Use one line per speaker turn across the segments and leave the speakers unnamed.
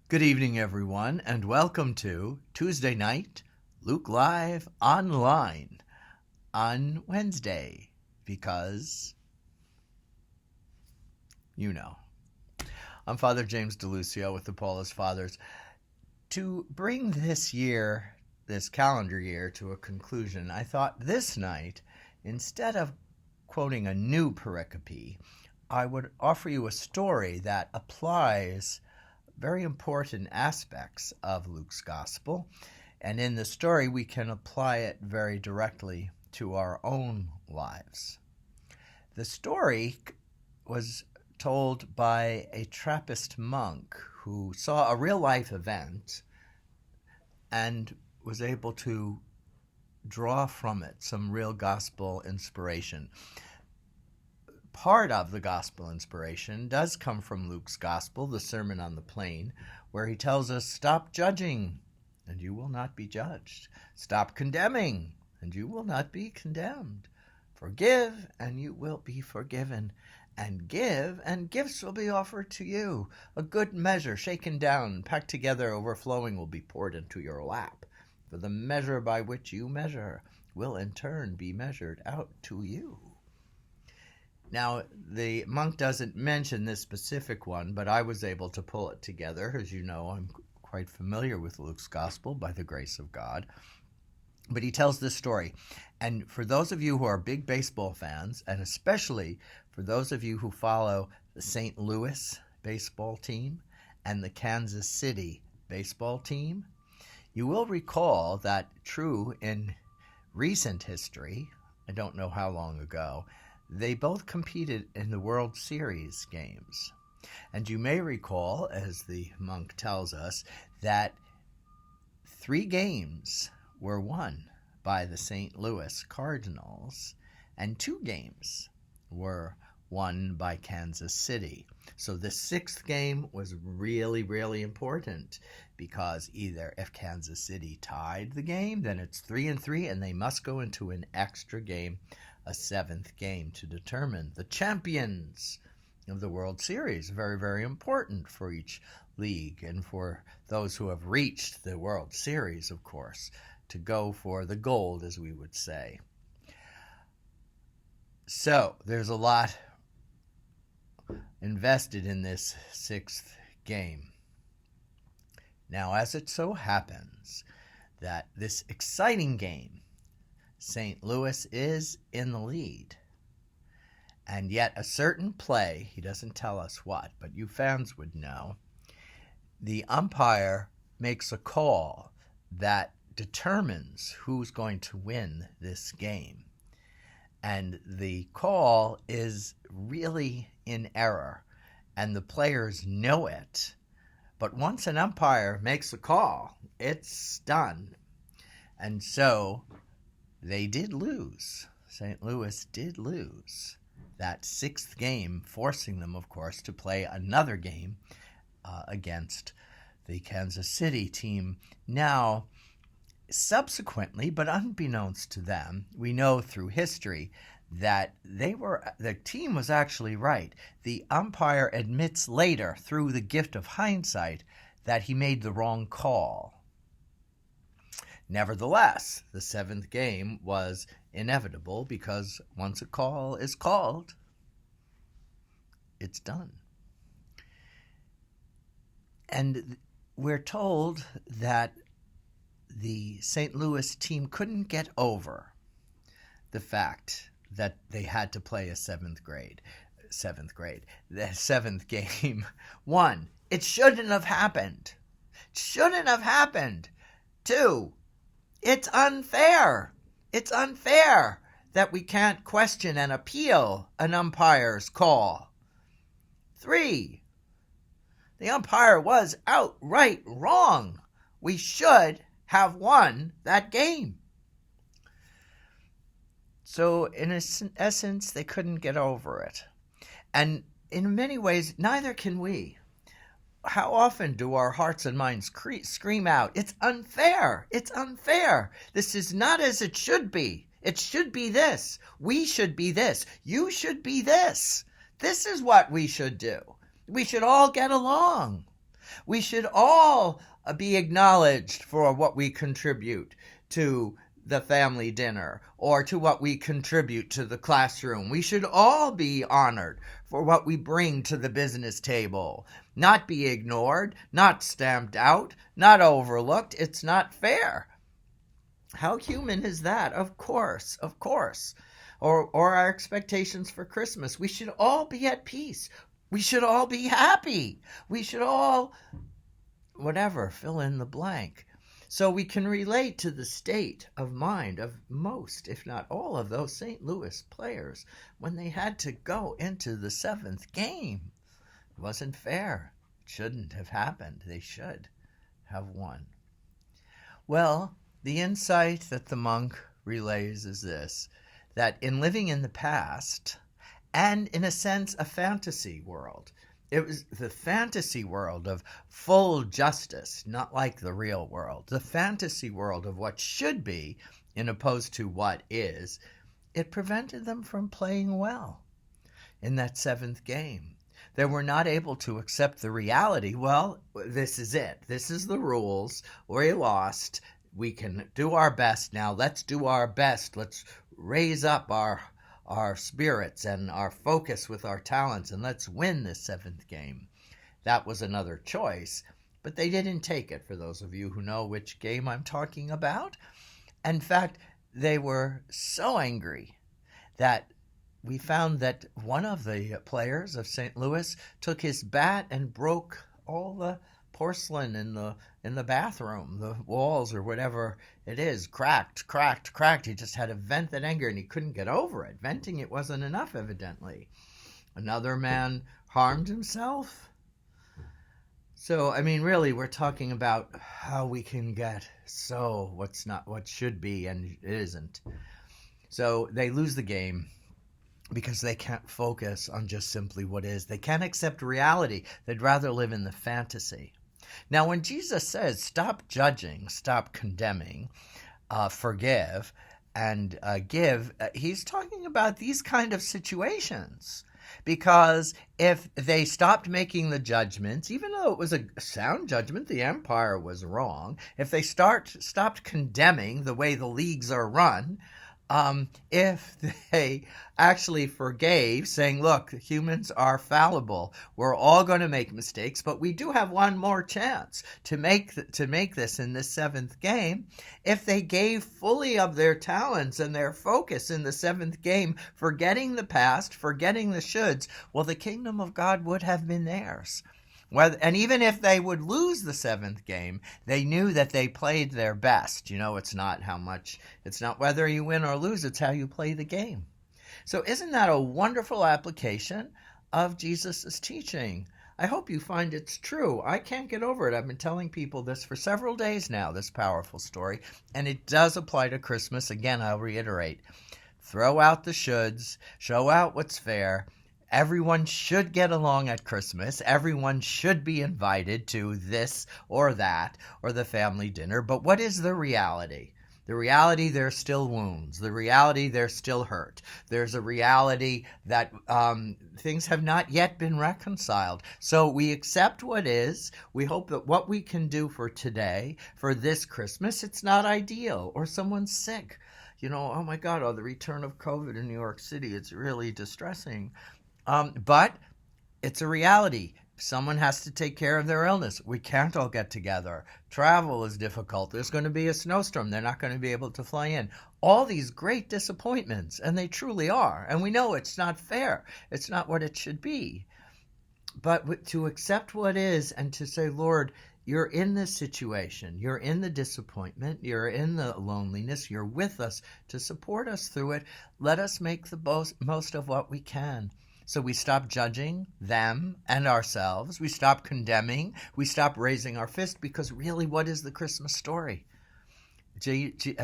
Good evening, everyone, and welcome to Tuesday Night Luke Live Online on Wednesday, because, you know. I'm Father James DeLucio with the Paulist Fathers. To bring this calendar year, to a conclusion, I thought this night, instead of quoting a new pericope, I would offer you a story that applies very important aspects of Luke's gospel, and in the story we can apply it very directly to our own lives. The story was told by a Trappist monk who saw a real-life event and was able to draw from it some real gospel inspiration. Part of the gospel inspiration does come from Luke's gospel, the Sermon on the Plain, where he tells us, "Stop judging, and you will not be judged. Stop condemning, and you will not be condemned. Forgive, and you will be forgiven. And give, and gifts will be offered to you. A good measure, shaken down, packed together, overflowing, will be poured into your lap. For the measure by which you measure will in turn be measured out to you." Now, the monk doesn't mention this specific one, but I was able to pull it together. As you know, I'm quite familiar with Luke's gospel by the grace of God. But he tells this story. And for those of you who are big baseball fans, and especially for those of you who follow the St. Louis baseball team and the Kansas City baseball team, you will recall that true in recent history, I don't know how long ago, they both competed in the World Series games. And you may recall, as the monk tells us, that 3 games were won by the St. Louis Cardinals, and 2 games were won by Kansas City. So the 6th game was really, really important, because either if Kansas City tied the game, then it's 3-3, and they must go into an extra game, a 7th game, to determine the champions of the World Series. Very, very important for each league, and for those who have reached the World Series, of course, to go for the gold, as we would say. So there's a lot invested in this 6th game. Now, as it so happens that this exciting game, St. Louis is in the lead, and yet a certain play, he doesn't tell us what, but you fans would know, the umpire makes a call that determines who's going to win this game. And the call is really in error, and the players know it. But once an umpire makes a call, it's done. And so they did lose. St. Louis did lose that 6th game, forcing them, of course, to play another game against the Kansas City team. Now, subsequently, but unbeknownst to them, we know through history that the team was actually right. The umpire admits later, through the gift of hindsight, that he made the wrong call. Nevertheless, the 7th game was inevitable, because once a call is called, it's done. And we're told that the St. Louis team couldn't get over the fact that they had to play a 7th grade. The 7th game. 1, it shouldn't have happened. 2, it's unfair. It's unfair that we can't question and appeal an umpire's call. 3, the umpire was outright wrong. We should have won that game. So, in essence, they couldn't get over it. And in many ways, neither can we. How often do our hearts and minds scream out, "It's unfair! It's unfair! This is not as it should be. It should be this. We should be this. You should be this. This is what we should do. We should all get along. We should all be acknowledged for what we contribute to the family dinner or to what we contribute to the classroom. We should all be honored for what we bring to the business table, not be ignored, not stamped out, not overlooked. It's not fair. How human is that? Of course, of course. Or our expectations for Christmas. We should all be at peace. We should all be happy. We should all, whatever, fill in the blank. So we can relate to the state of mind of most, if not all, of those St. Louis players when they had to go into the seventh game. It wasn't fair. It shouldn't have happened. They should have won. Well, the insight that the monk relays is this, that in living in the past, and in a sense a fantasy world, it was the fantasy world of full justice, not like the real world, the fantasy world of what should be in opposed to what is, it prevented them from playing well in that seventh game. They were not able to accept the reality, well, this is it. This is the rules. We lost. We can do our best now. Let's do our best. Let's raise up our spirits and our focus with our talents, and let's win this seventh game. That was another choice, but they didn't take it, for those of you who know which game I'm talking about. In fact, they were so angry that we found that one of the players of St. Louis took his bat and broke all the porcelain in the bathroom, the walls or whatever it is, cracked. He just had to vent that anger, and he couldn't get over it. Venting it wasn't enough, evidently. Another man harmed himself. So, I mean, really, we're talking about how we can get so what's not what should be and it isn't. So they lose the game because they can't focus on just simply what is. They can't accept reality. They'd rather live in the fantasy. Now, when Jesus says, stop judging, stop condemning, forgive, and give, he's talking about these kind of situations. Because if they stopped making the judgments, even though it was a sound judgment, the empire was wrong, if they stopped condemning the way the leagues are run, if they actually forgave, saying, look, humans are fallible. We're all going to make mistakes, but we do have one more chance to make this in this seventh game. If they gave fully of their talents and their focus in the seventh game, forgetting the past, forgetting the shoulds, well, the kingdom of God would have been theirs. And even if they would lose the seventh game, they knew that they played their best. You know, it's not whether you win or lose, it's how you play the game. So isn't that a wonderful application of Jesus' teaching? I hope you find it's true. I can't get over it. I've been telling people this for several days now, this powerful story, and it does apply to Christmas. Again, I'll reiterate. Throw out the shoulds, show out what's fair. Everyone should get along at Christmas. Everyone should be invited to this or that or the family dinner. But what is the reality? The reality, there's still wounds. The reality, there's still hurt. There's a reality that things have not yet been reconciled. So we accept what is. We hope that what we can do for today, for this Christmas, it's not ideal. Or someone's sick. You know, oh my God, the return of COVID in New York City, it's really distressing. But it's a reality. Someone has to take care of their illness. We can't all get together. Travel is difficult. There's going to be a snowstorm. They're not going to be able to fly in. All these great disappointments, and they truly are. And we know it's not fair. It's not what it should be. But to accept what is and to say, Lord, you're in this situation. You're in the disappointment. You're in the loneliness. You're with us to support us through it. Let us make the most of what we can. So we stop judging them and ourselves. We stop condemning. We stop raising our fist, because really, what is the Christmas story?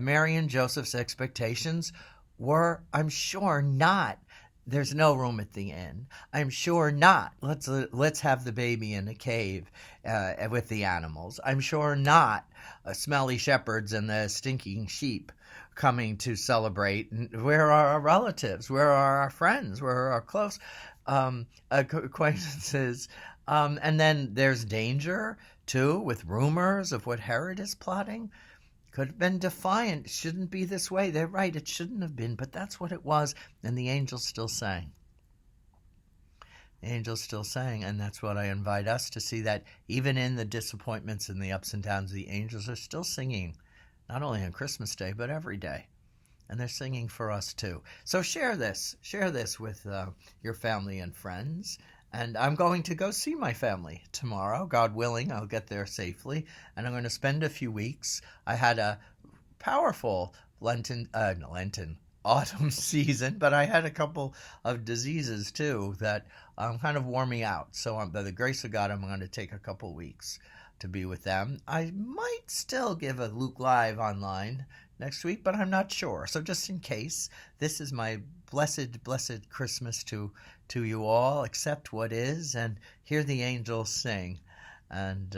Mary and Joseph's expectations were, I'm sure, not, there's no room at the inn. I'm sure not, let's have the baby in a cave with the animals. I'm sure not smelly shepherds and the stinking sheep coming to celebrate. Where are our relatives? Where are our friends? Where are our close acquaintances? And then there's danger, too, with rumors of what Herod is plotting. Could have been defiant. It shouldn't be this way. They're right. It shouldn't have been, but that's what it was. And the angels still sang. The angels still sang, and that's what I invite us to see, that even in the disappointments and the ups and downs, the angels are still singing, not only on Christmas Day, but every day. And they're singing for us too. So share this with your family and friends. And I'm going to go see my family tomorrow. God willing, I'll get there safely. And I'm going to spend a few weeks. I had a powerful autumn season, but I had a couple of diseases too that kind of wore me out. So by the grace of God, I'm going to take a couple weeks to be with them. I might still give a Luke Live online next week, but I'm not sure. So just in case, this is my blessed Christmas to you all. Accept what is and hear the angels sing. And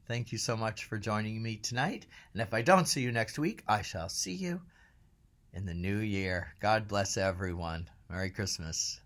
thank you so much for joining me tonight. And if I don't see you next week, I shall see you in the new year. God bless everyone. Merry Christmas.